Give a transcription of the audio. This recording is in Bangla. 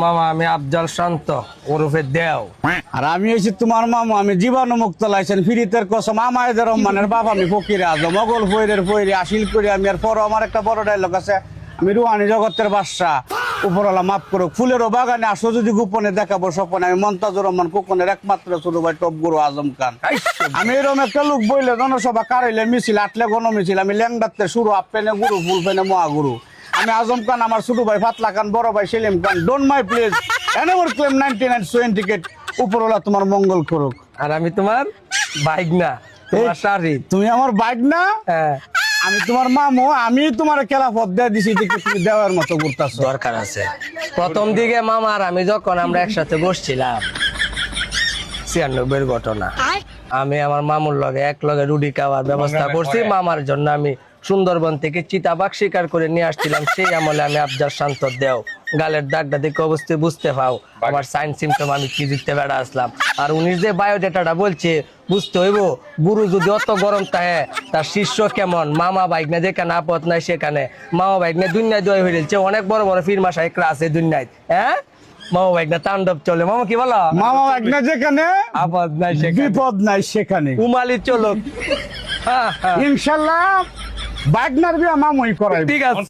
মামা আমি আফজাল শান্ত ওরফে দেও। আর আমি হয়েছি তোমার মামু, আমি জীবাণু মুক্ত লাইছেন ফিরিতের কসম আমায়দের রহমানের বাবা, আমি ফকির আজম মোগল ফৈরের ফৈরি আসিল করি আমি। আর পর আমার একটা বড় ডায়লগ আছে, আমি রুহানি জগতের বাদশা, উপরওয়ালা মাফ করুক। ফুলেরও বাগানে আসো যদি গোপনে দেখাবো স্বপনে, আমি মন্তাজুর রহমান কোকনের একমাত্র ছোট ভাই টপ গুরু আজম খান। আমি এরকম একটা লোক বইলে জনসভা কারাইলে মিছিল আটলে গণ মিছিল, আমি ল্যাংদাতে শুরু আপেনে গুরু ফুল ফেনে মহাগুরু। আমি আজম খান, আমার ছোট ভাই ফাতলা খান, বড় ভাই সেলিম খান। ডোন্ট মাই প্লেস এনেভার ক্লেম 99 সুইন্ডিকেট, উপরওয়ালা তোমার মঙ্গল করুক। আর আমি তোমার বাইগনা, তোমার শাড়ি। তুমি আমার বাইক না, হ্যাঁ আমি তোমার মামু, আমি তোমার খেলাফত দিয়ে দিছি, তুমি দেওয়ার মতো করতেছো। দরকার আছে। প্রথম দিকে মামা আর আমি যখন আমরা একসাথে বসছিলাম, 96 ঘটনা, আমি আমার মামুর লগে এক লগে রুটি খাওয়ার ব্যবস্থা করছি। মামার জন্য আমি সুন্দরবন থেকে চিতাবাঘ শিকার করে নিয়ে আসছিলাম। সেই আমলে আমি আফজাল শান্ত দেও। গালের দাগটা দেখে অবশ্যই বুঝতে পাও আমার সাইন সিমটম, আমি কি দিতে বেড়া আসলাম। আর উনি যে বায়োডেটাটা বলছে বুঝতে হইব, গুরু যদি অত গরম থাকে তার শিষ্য কেমন। মামা বাইকনা যেখানে আপদ নাই সেখানে, মামা বাইকনা দুনিয়ায় দই হয়েছে অনেক বড় বড় ফিরমা সাহেব আছে দুনিয়ায়। হ্যাঁ মামা বাইকনা তাণ্ডব চলে। মামা কি বলো? মামা বাইক না যেখানে আপদ নাই সেখানে, বিপদ নাই সেখানে, উমালি চলুক। হ্যাঁ হ্যাঁ ইনশাল্লাহ বাইক নার বিয়া মামুই করাই। ঠিক আছে।